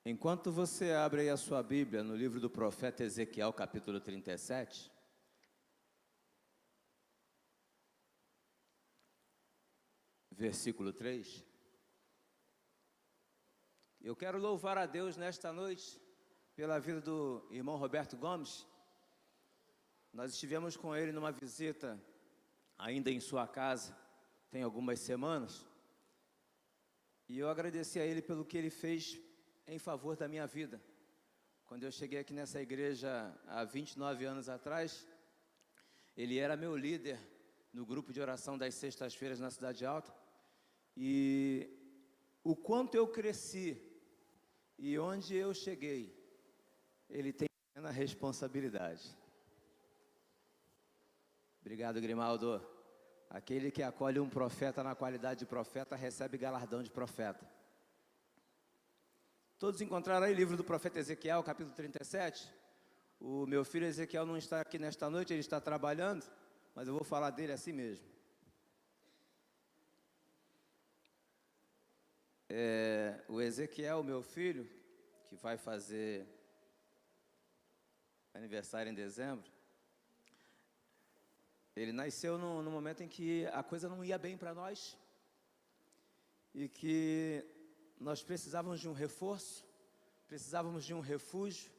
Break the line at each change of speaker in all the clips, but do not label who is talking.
Enquanto você abre aí a sua Bíblia no livro do profeta Ezequiel, capítulo 37, versículo 3, eu quero louvar a Deus nesta noite pela vida do irmão Roberto Gomes. Nós estivemos com ele numa visita ainda em sua casa, tem algumas semanas, e eu agradeci a ele pelo que ele fez em favor da minha vida. Quando eu cheguei aqui nessa igreja há 29 anos atrás, ele era meu líder no grupo de oração das sextas-feiras na Cidade Alta, e o quanto eu cresci e onde eu cheguei, ele tem plena responsabilidade. Obrigado, Grimaldo. Aquele que acolhe um profeta na qualidade de profeta, recebe galardão de profeta. Todos encontraram aí o livro do profeta Ezequiel, capítulo 37. O meu filho Ezequiel não está aqui nesta noite, ele está trabalhando, mas eu vou falar dele assim mesmo. O Ezequiel, meu filho, que vai fazer aniversário em dezembro, ele nasceu no momento em que a coisa não ia bem para nós e que nós precisávamos de um reforço, precisávamos de um refúgio,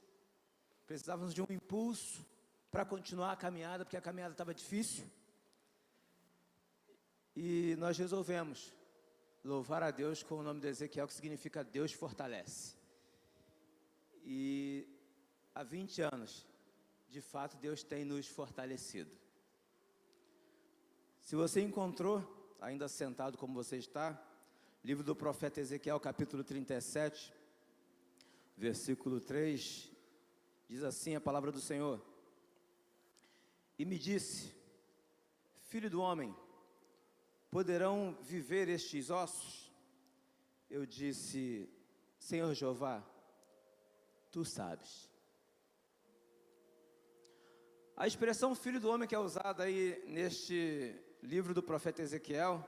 precisávamos de um impulso para continuar a caminhada, porque a caminhada estava difícil. E nós resolvemos louvar a Deus com o nome de Ezequiel, que significa Deus fortalece. E há 20 anos, de fato, Deus tem nos fortalecido. Se você encontrou, ainda sentado como você está, livro do profeta Ezequiel, capítulo 37, versículo 3, diz assim a palavra do Senhor: E me disse, filho do homem, poderão viver estes ossos? Eu disse, Senhor Jeová, tu sabes. A expressão filho do homem que é usada aí neste livro do profeta Ezequiel,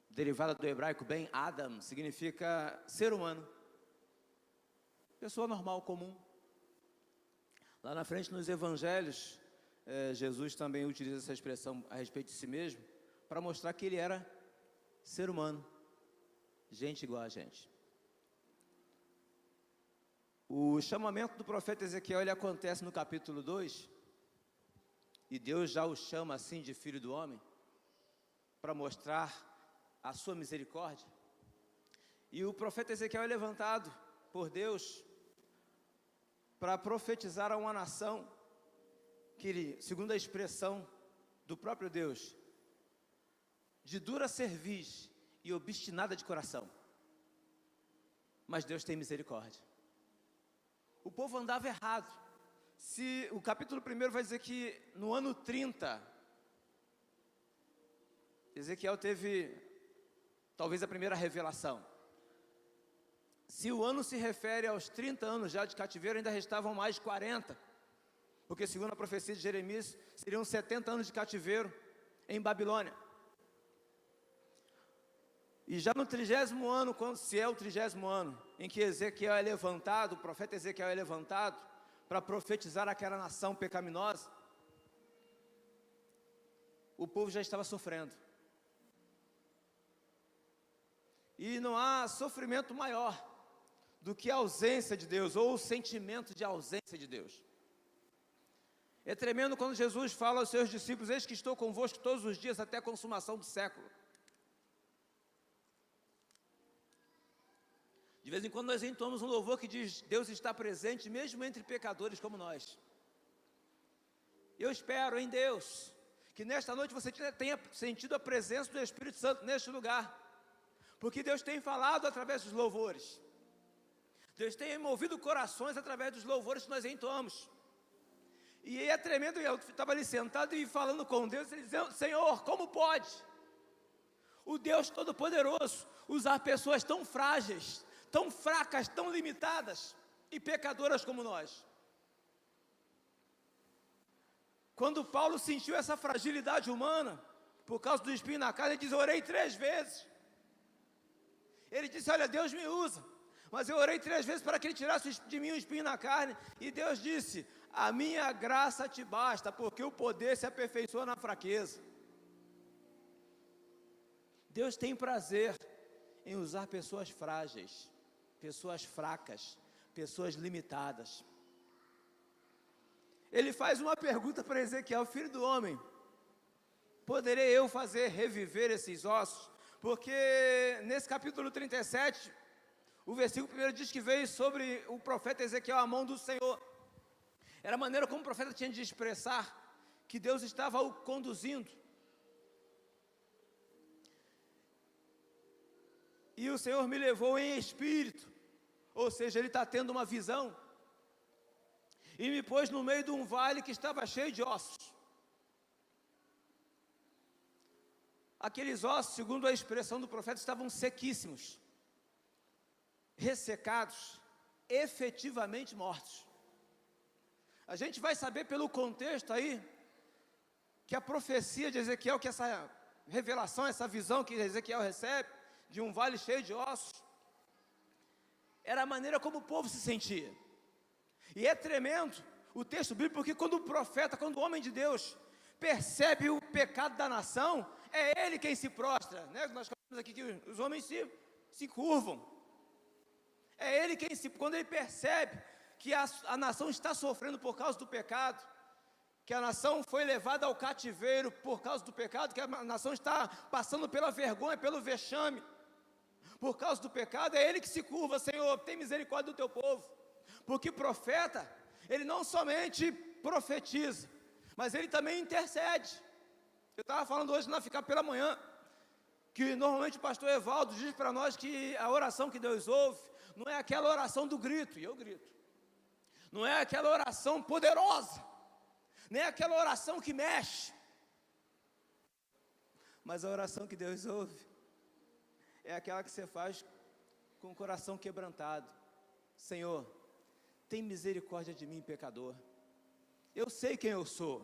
derivada do hebraico Ben Adam, significa ser humano, pessoa normal, comum. Lá na frente nos evangelhos, Jesus também utiliza essa expressão a respeito de si mesmo, para mostrar que ele era ser humano, gente igual a gente. O chamamento do profeta Ezequiel, ele acontece no capítulo 2, e Deus já o chama assim de filho do homem, para mostrar a sua misericórdia. E o profeta Ezequiel é levantado por Deus para profetizar a uma nação que, segundo a expressão do próprio Deus, de dura cerviz e obstinada de coração. Mas Deus tem misericórdia. O povo andava errado. Se o capítulo 1 vai dizer que no ano 30, Ezequiel teve talvez a primeira revelação. Se o ano se refere aos 30 anos já de cativeiro, ainda restavam mais 40, porque segundo a profecia de Jeremias, seriam 70 anos de cativeiro em Babilônia. E já no 30º ano, se é o 30º ano, em que Ezequiel é levantado, o profeta Ezequiel é levantado, para profetizar aquela nação pecaminosa, o povo já estava sofrendo. E não há sofrimento maior do que a ausência de Deus, ou o sentimento de ausência de Deus. É tremendo quando Jesus fala aos seus discípulos, eis que estou convosco todos os dias até a consumação do século. De vez em quando nós entoamos um louvor que diz, Deus está presente mesmo entre pecadores como nós. Eu espero em Deus, que nesta noite você tenha sentido a presença do Espírito Santo neste lugar, porque Deus tem falado através dos louvores. Deus tem movido corações através dos louvores que nós entoamos. E é tremendo, eu estava ali sentado e falando com Deus, ele dizendo, Senhor, como pode o Deus Todo-Poderoso usar pessoas tão frágeis, tão fracas, tão limitadas e pecadoras como nós? Quando Paulo sentiu essa fragilidade humana, por causa do espinho na carne, ele diz, orei 3 vezes. Ele disse, olha, Deus me usa, mas eu orei 3 vezes para que ele tirasse de mim o espinho na carne, e Deus disse: a minha graça te basta, porque o poder se aperfeiçoa na fraqueza. Deus tem prazer em usar pessoas frágeis, pessoas fracas, pessoas limitadas. Ele faz uma pergunta para Ezequiel: filho do homem, poderei eu fazer reviver esses ossos? Porque nesse capítulo 37, o versículo 1 diz que veio sobre o profeta Ezequiel a mão do Senhor. Era a maneira como o profeta tinha de expressar que Deus estava o conduzindo. E o Senhor me levou em espírito, ou seja, ele está tendo uma visão, e me pôs no meio de um vale que estava cheio de ossos. Aqueles ossos, segundo a expressão do profeta, estavam sequíssimos, ressecados, efetivamente mortos. A gente vai saber pelo contexto aí, que a profecia de Ezequiel, que essa revelação, essa visão que Ezequiel recebe, de um vale cheio de ossos, era a maneira como o povo se sentia. E é tremendo o texto bíblico, porque quando o profeta, quando o homem de Deus percebe o pecado da nação, é ele quem se prostra, né? Nós falamos aqui que os homens se curvam. É ele quem quando ele percebe que a nação está sofrendo por causa do pecado, que a nação foi levada ao cativeiro por causa do pecado, que a nação está passando pela vergonha, pelo vexame, por causa do pecado, é ele que se curva: Senhor, tem misericórdia do teu povo. Porque profeta, ele não somente profetiza, mas ele também intercede. Eu estava falando hoje na Ficar pela Manhã, que normalmente o pastor Evaldo diz para nós que a oração que Deus ouve não é aquela oração do grito, e eu grito, não é aquela oração poderosa, nem é aquela oração que mexe, mas a oração que Deus ouve é aquela que você faz com o coração quebrantado: Senhor, tem misericórdia de mim, pecador. Eu sei quem eu sou,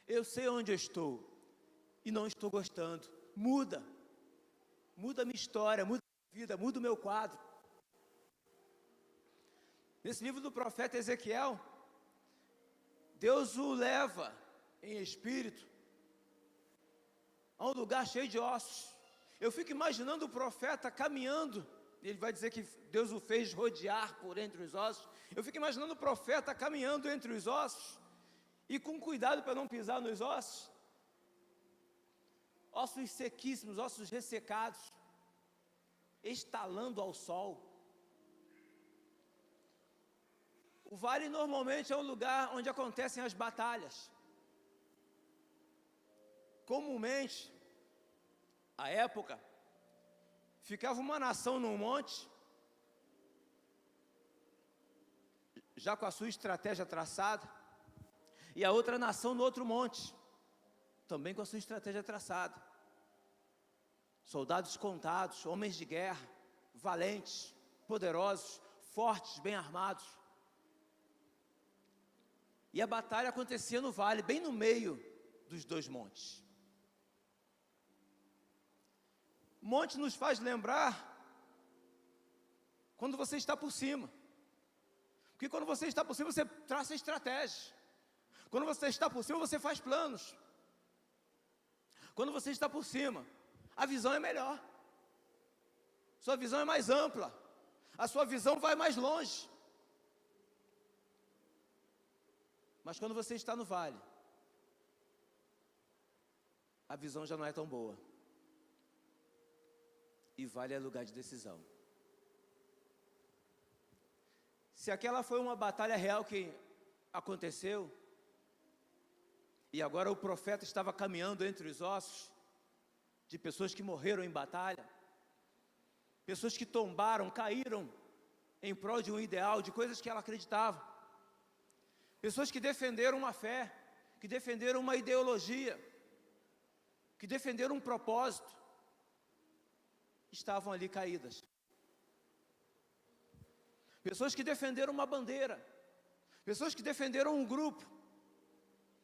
eu sei onde eu estou, e não estou gostando. Muda a minha história, muda a minha vida, muda o meu quadro. Nesse livro do profeta Ezequiel, Deus o leva em espírito a um lugar cheio de ossos. Eu fico imaginando o profeta caminhando, ele vai dizer que Deus o fez rodear por entre os ossos. Eu fico imaginando o profeta caminhando entre os ossos, e com cuidado para não pisar nos ossos, ossos sequíssimos, ossos ressecados, estalando ao sol. O vale normalmente é um lugar onde acontecem as batalhas. Comumente, à época, ficava uma nação num monte, já com a sua estratégia traçada, e a outra nação no outro monte, também com a sua estratégia traçada. Soldados contados, homens de guerra, valentes, poderosos, fortes, bem armados. E a batalha acontecia no vale, bem no meio dos dois montes. Monte nos faz lembrar quando você está por cima. Porque quando você está por cima, você traça estratégias. Quando você está por cima, você faz planos. Quando você está por cima, a visão é melhor. Sua visão é mais ampla. A sua visão vai mais longe. Mas quando você está no vale, a visão já não é tão boa. E vale é lugar de decisão. Se aquela foi uma batalha real que aconteceu, e agora o profeta estava caminhando entre os ossos de pessoas que morreram em batalha, pessoas que tombaram, caíram em prol de um ideal, de coisas que ela acreditava, pessoas que defenderam uma fé, que defenderam uma ideologia, que defenderam um propósito, estavam ali caídas. Pessoas que defenderam uma bandeira, pessoas que defenderam um grupo,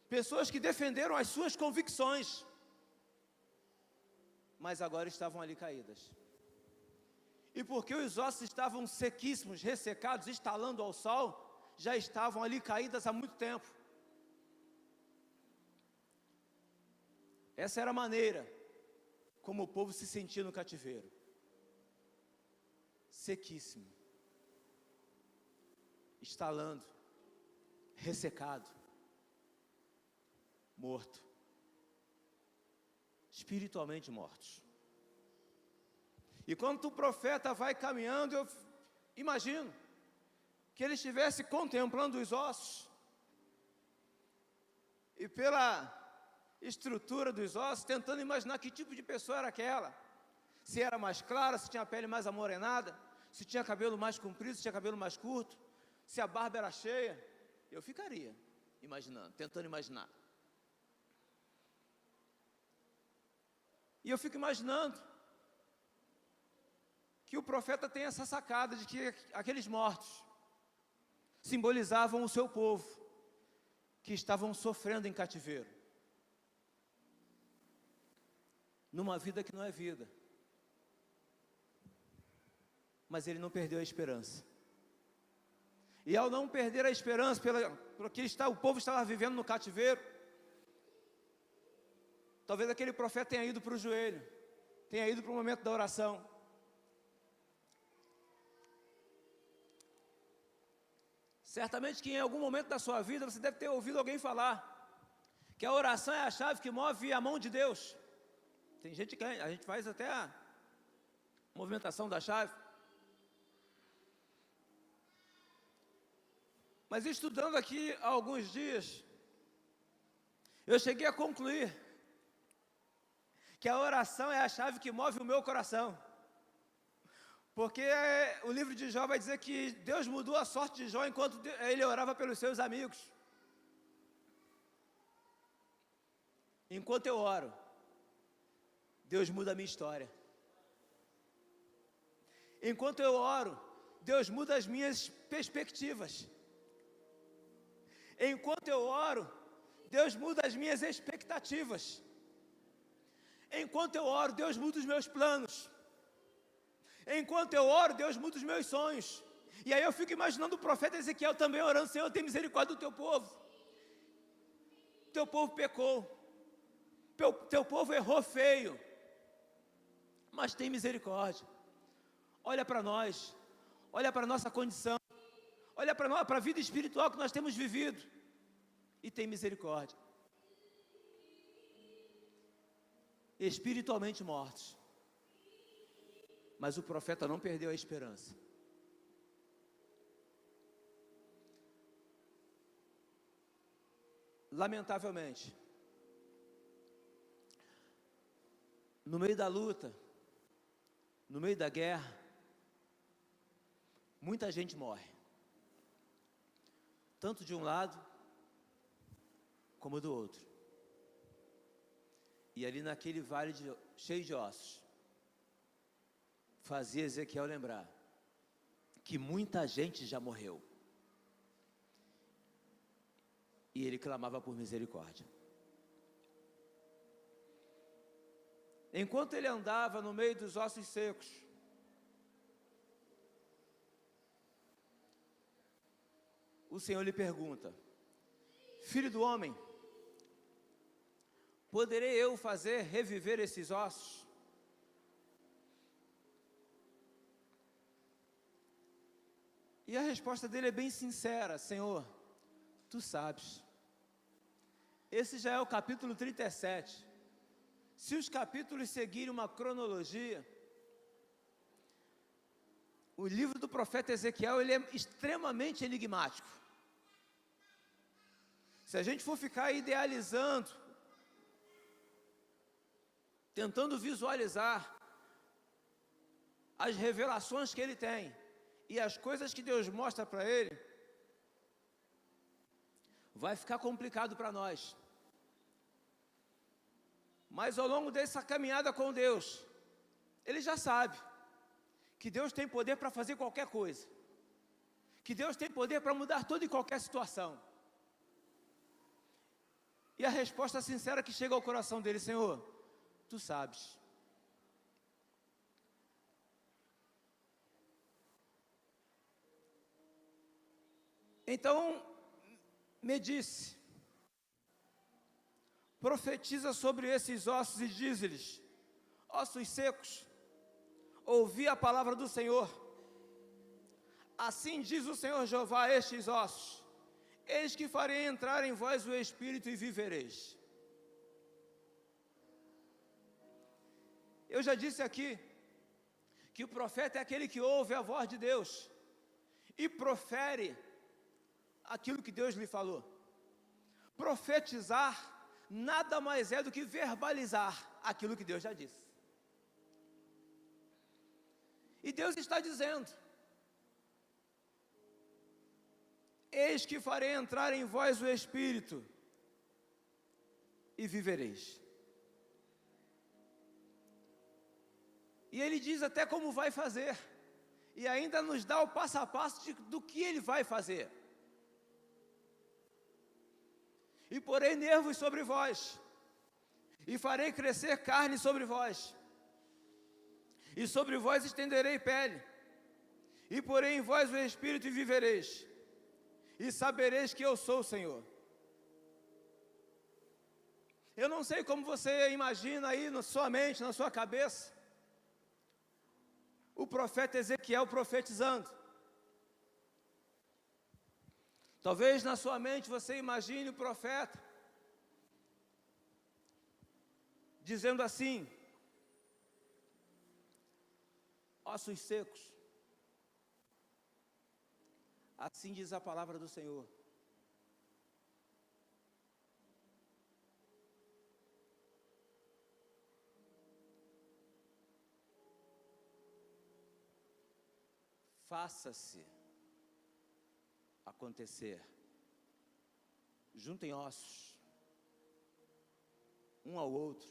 pessoas que defenderam as suas convicções, mas agora estavam ali caídas. E porque os ossos estavam sequíssimos, ressecados, estalando ao sol, já estavam ali caídas há muito tempo. Essa era a maneira como o povo se sentia no cativeiro. Sequíssimo, estalando, ressecado, morto, espiritualmente mortos. E quando o profeta vai caminhando, eu imagino que ele estivesse contemplando os ossos, e pela estrutura dos ossos, tentando imaginar que tipo de pessoa era aquela. Se era mais clara, se tinha a pele mais amorenada, se tinha cabelo mais comprido, se tinha cabelo mais curto, se a barba era cheia. Eu ficaria imaginando, tentando imaginar. E eu fico imaginando que o profeta tem essa sacada de que aqueles mortos simbolizavam o seu povo, que estavam sofrendo em cativeiro, numa vida que não é vida. Mas ele não perdeu a esperança. E ao não perder a esperança, porque o povo estava vivendo no cativeiro, talvez aquele profeta tenha ido para o joelho, tenha ido para o momento da oração. Certamente que em algum momento da sua vida você deve ter ouvido alguém falar que a oração é a chave que move a mão de Deus. Tem gente que a gente faz até a movimentação da chave. Mas estudando aqui há alguns dias, eu cheguei a concluir que a oração é a chave que move o meu coração. Porque o livro de Jó vai dizer que Deus mudou a sorte de Jó enquanto ele orava pelos seus amigos. Enquanto eu oro, Deus muda a minha história. Enquanto eu oro, Deus muda as minhas perspectivas. Enquanto eu oro, Deus muda as minhas expectativas. Enquanto eu oro, Deus muda os meus planos. Enquanto eu oro, Deus muda os meus sonhos. E aí eu fico imaginando o profeta Ezequiel também orando: Senhor, tem misericórdia do teu povo. Teu povo pecou. Teu povo errou feio. Mas tem misericórdia. Olha para nós. Olha para a nossa condição. Olha para nós, para a vida espiritual que nós temos vivido. E tem misericórdia. Espiritualmente mortos. Mas o profeta não perdeu a esperança. Lamentavelmente, no meio da luta, no meio da guerra, muita gente morre. Tanto de um lado, como do outro. E ali naquele vale cheio de ossos, fazia Ezequiel lembrar que muita gente já morreu. E ele clamava por misericórdia. Enquanto ele andava no meio dos ossos secos, o Senhor lhe pergunta: Filho do homem, poderei eu fazer reviver esses ossos? E a resposta dele é bem sincera: Senhor, tu sabes. Esse já é o capítulo 37. Se os capítulos seguirem uma cronologia, o livro do profeta Ezequiel, ele é extremamente enigmático. Se a gente for ficar idealizando, tentando visualizar as revelações que ele tem e as coisas que Deus mostra para ele, vai ficar complicado para nós. Mas ao longo dessa caminhada com Deus, ele já sabe que Deus tem poder para fazer qualquer coisa, que Deus tem poder para mudar toda e qualquer situação. E a resposta sincera que chega ao coração dele: Senhor, tu sabes. Então me disse: profetiza sobre esses ossos e diz-lhes: ossos secos, ouvi a palavra do Senhor. Assim diz o Senhor Jeová a estes ossos: eis que farei entrar em vós o Espírito e vivereis. Eu já disse aqui que o profeta é aquele que ouve a voz de Deus e profere aquilo que Deus lhe falou. Profetizar nada mais é do que verbalizar aquilo que Deus já disse. E Deus está dizendo: eis que farei entrar em vós o Espírito e vivereis. E Ele diz até como vai fazer, e ainda nos dá o passo a passo do que Ele vai fazer. E porei nervos sobre vós, e farei crescer carne sobre vós, e sobre vós estenderei pele, e porei em vós o Espírito e vivereis, e sabereis que eu sou o Senhor. Eu não sei como você imagina aí na sua mente, na sua cabeça, o profeta Ezequiel profetizando. Talvez na sua mente você imagine o profeta dizendo assim: ossos secos, assim diz a palavra do Senhor. Faça-se acontecer. Juntem ossos, um ao outro.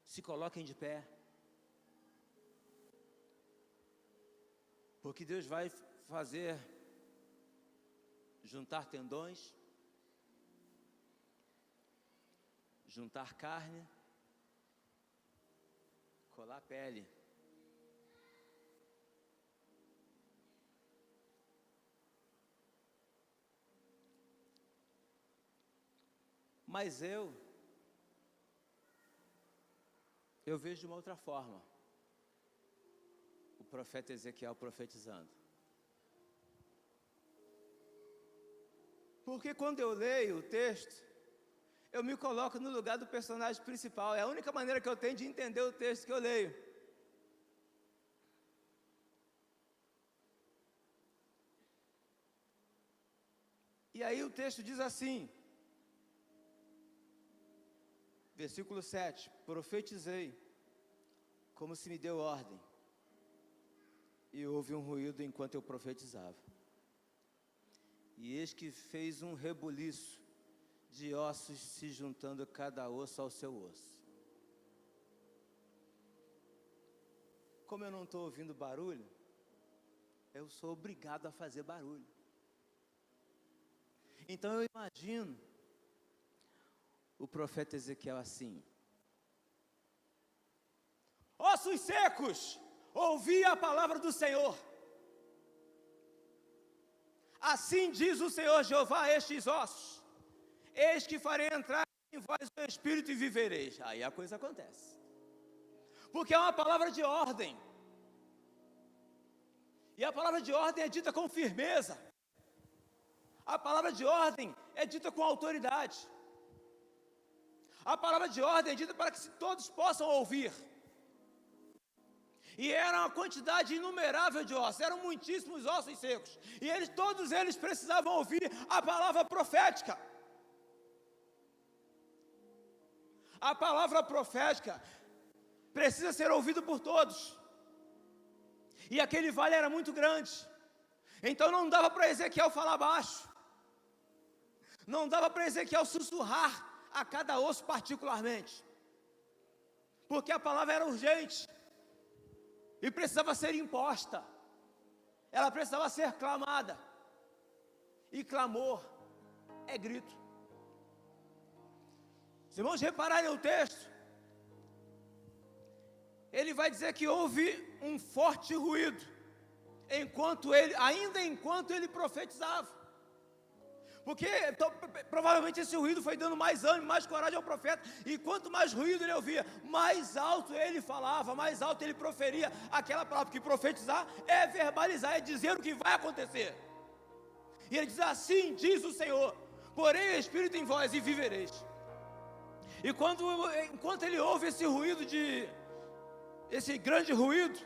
Se coloquem de pé. Porque Deus vai fazer juntar tendões, juntar carne, colar pele. Mas eu vejo de uma outra forma o profeta Ezequiel profetizando. Porque quando eu leio o texto, eu me coloco no lugar do personagem principal. É a única maneira que eu tenho de entender o texto que eu leio. E aí o texto diz assim, versículo 7, profetizei, como se me deu ordem, e houve um ruído enquanto eu profetizava. E eis que fez um rebuliço de ossos se juntando cada osso ao seu osso. Como eu não estou ouvindo barulho, eu sou obrigado a fazer barulho. Então eu imagino o profeta Ezequiel assim: ossos secos, ouvi a palavra do Senhor. Assim diz o Senhor Jeová a estes ossos: eis que farei entrar em vós o Espírito e vivereis. Aí a coisa acontece, porque é uma palavra de ordem, e a palavra de ordem é dita com firmeza, a palavra de ordem é dita com autoridade, a palavra de ordem é dita para que todos possam ouvir. E era uma quantidade inumerável de ossos, eram muitíssimos ossos secos, e todos eles precisavam ouvir a palavra profética. A palavra profética precisa ser ouvida por todos, e aquele vale era muito grande, então não dava para Ezequiel falar baixo, não dava para Ezequiel sussurrar a cada osso particularmente, porque a palavra era urgente, e precisava ser imposta, ela precisava ser clamada, e clamor é grito. Se irmãos repararem o texto, ele vai dizer que houve um forte ruído ainda enquanto ele profetizava. Porque provavelmente esse ruído foi dando mais ânimo, mais coragem ao profeta. E quanto mais ruído ele ouvia, mais alto ele falava, mais alto ele proferia aquela palavra. Porque profetizar é verbalizar, é dizer o que vai acontecer. E ele diz: assim diz o Senhor, porém o Espírito em vós e vivereis. E enquanto ele ouve esse ruído, esse grande ruído,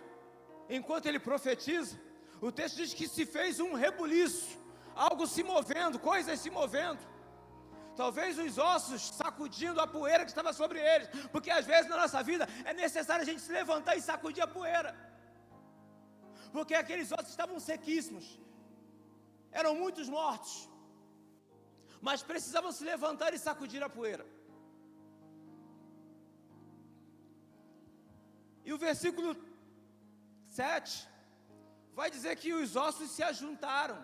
enquanto ele profetiza, o texto diz que se fez um rebuliço, algo se movendo, coisas se movendo. Talvez os ossos sacudindo a poeira que estava sobre eles, porque às vezes na nossa vida é necessário a gente se levantar e sacudir a poeira, porque aqueles ossos estavam sequíssimos, eram muitos mortos, mas precisavam se levantar e sacudir a poeira. E o versículo 7 vai dizer que os ossos se ajuntaram,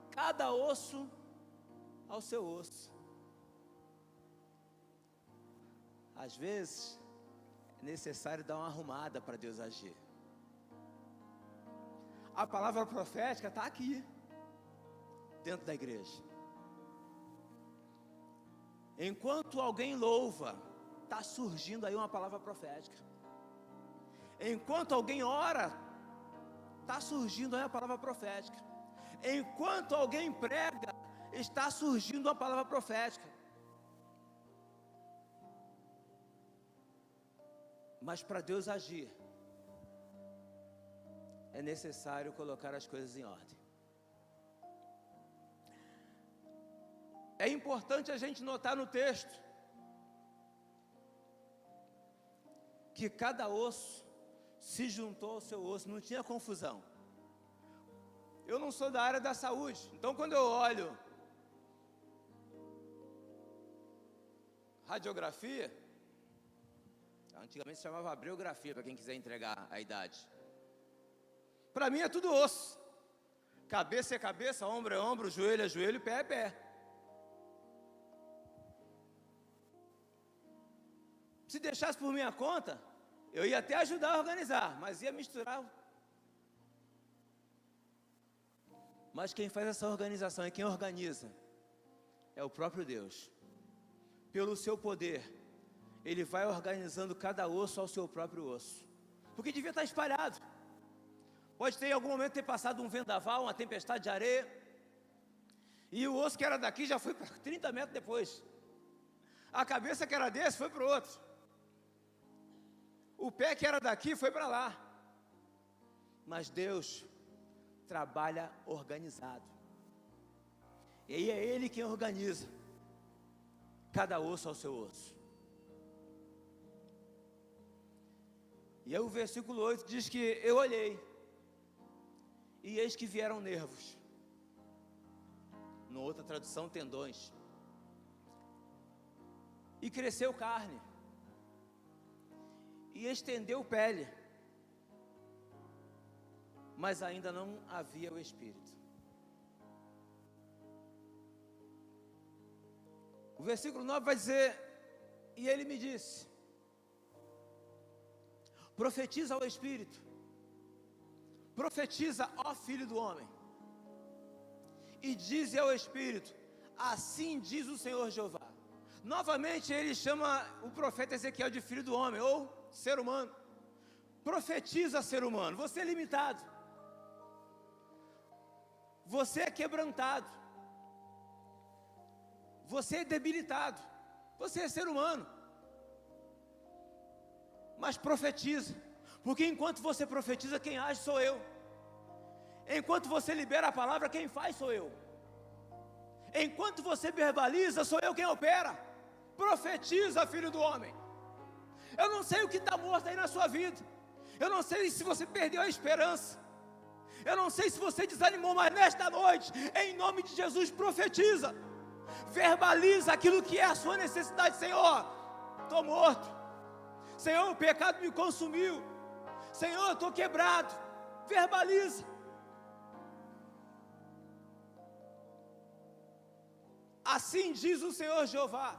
cada osso ao seu osso. Às vezes é necessário dar uma arrumada para Deus agir. A palavra profética está aqui, dentro da igreja. Enquanto alguém louva, está surgindo aí uma palavra profética. Enquanto alguém ora, está surgindo aí a palavra profética. Enquanto alguém prega, está surgindo a palavra profética. Mas para Deus agir, é necessário colocar as coisas em ordem. É importante a gente notar no texto que cada osso se juntou ao seu osso, não tinha confusão. Eu não sou da área da saúde, então quando eu olho radiografia, antigamente se chamava abriografia, para quem quiser entregar a idade. Para mim é tudo osso. Cabeça é cabeça, ombro é ombro, joelho é joelho, pé é pé. Se deixasse por minha conta, eu ia até ajudar a organizar, mas ia misturar. Mas quem faz essa organização e quem organiza é o próprio Deus. Pelo seu poder, Ele vai organizando cada osso ao seu próprio osso. Porque devia estar espalhado. Pode ter em algum momento ter passado um vendaval, uma tempestade de areia, e o osso que era daqui já foi para 30 metros depois. A cabeça que era desse foi para o outro. O pé que era daqui foi para lá. Mas Deus trabalha organizado. E aí é Ele quem organiza cada osso ao seu osso. E aí o versículo 8 diz que eu olhei, e eis que vieram nervos. Numa outra tradução, tendões. E cresceu carne. E estendeu pele. Mas ainda não havia o Espírito. O versículo 9 vai dizer: e ele me disse: profetiza ao Espírito, profetiza, ó Filho do Homem, e dize ao Espírito: assim diz o Senhor Jeová. Novamente ele chama o profeta Ezequiel de filho do homem, ou ser humano. Profetiza, ser humano. Você é limitado, você é quebrantado, você é debilitado, você é ser humano. Mas profetiza, porque enquanto você profetiza, quem age sou eu. Enquanto você libera a palavra, quem faz sou eu. Enquanto você verbaliza, sou eu quem opera. Profetiza, filho do homem. Eu não sei o que está morto aí na sua vida. Eu não sei se você perdeu a esperança. Eu não sei se você desanimou, mas nesta noite, em nome de Jesus, profetiza. Verbaliza aquilo que é a sua necessidade. Senhor, estou morto. Senhor, o pecado me consumiu. Senhor, eu estou quebrado. Verbaliza. Assim diz o Senhor Jeová: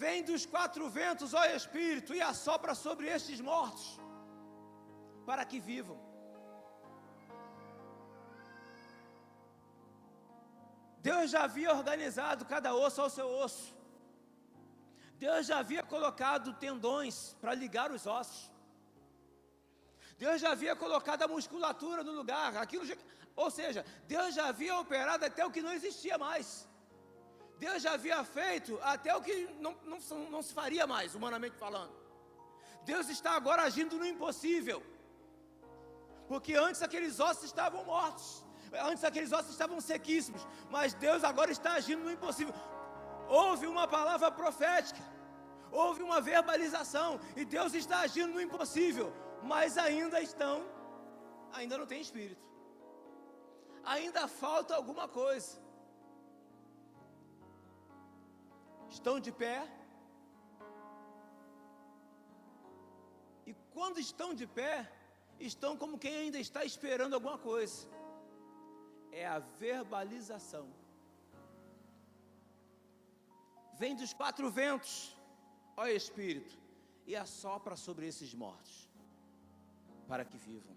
vem dos quatro ventos, ó Espírito, e assopra sobre estes mortos, para que vivam. Deus já havia organizado cada osso ao seu osso. Deus já havia colocado tendões para ligar os ossos. Deus já havia colocado a musculatura no lugar. Ou seja, Deus já havia operado até o que não existia mais. Deus já havia feito até o que não se faria mais, humanamente falando. Deus está agora agindo no impossível. Porque antes aqueles ossos estavam mortos. Antes aqueles ossos estavam sequíssimos. Mas Deus agora está agindo no impossível. Houve uma palavra profética. Houve uma verbalização. E Deus está agindo no impossível. Mas ainda não tem espírito. Ainda falta alguma coisa. Estão de pé. E quando estão de pé, estão como quem ainda está esperando alguma coisa. É a verbalização. Vem dos quatro ventos, ó Espírito, e assopra sobre esses mortos, para que vivam.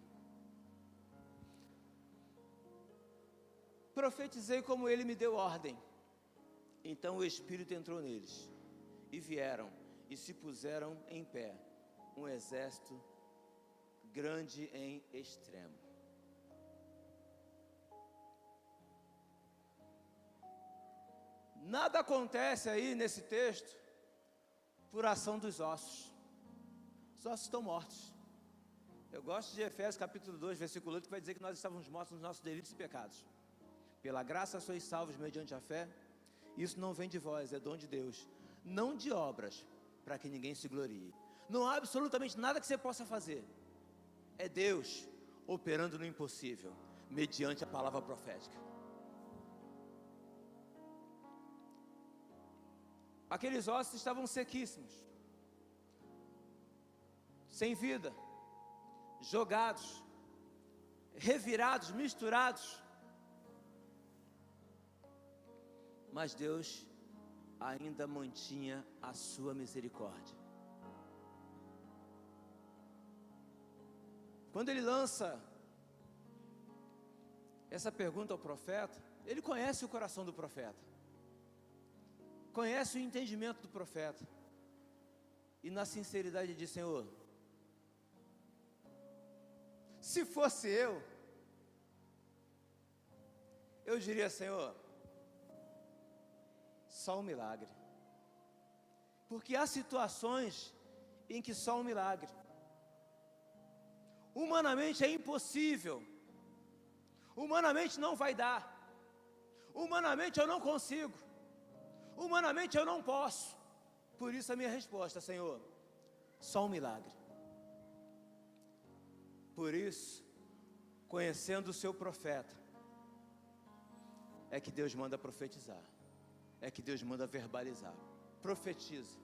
Profetizei como ele me deu ordem. Então o Espírito entrou neles, e vieram, e se puseram em pé, um exército grande em extremo. Nada acontece aí nesse texto por ação dos ossos. Os ossos estão mortos. Eu gosto de Efésios capítulo 2, versículo 8, que vai dizer que nós estávamos mortos nos nossos delitos e pecados. Pela graça sois salvos mediante a fé. Isso não vem de vós, é dom de Deus. Não de obras, para que ninguém se glorie. Não há absolutamente nada que você possa fazer. É Deus operando no impossível, mediante a palavra profética. Aqueles ossos estavam sequíssimos, sem vida, jogados, revirados, misturados. Mas Deus ainda mantinha a sua misericórdia. Quando ele lança essa pergunta ao profeta, ele conhece o coração do profeta, conhece o entendimento do profeta, e na sinceridade diz: Senhor, se fosse eu diria: Senhor, só um milagre. Porque há situações em que só um milagre. Humanamente é impossível. Humanamente não vai dar. Humanamente eu não consigo. Humanamente eu não posso. Por isso a minha resposta: Senhor, só um milagre. Por isso, conhecendo o seu profeta, é que Deus manda profetizar. É que Deus manda verbalizar. Profetiza.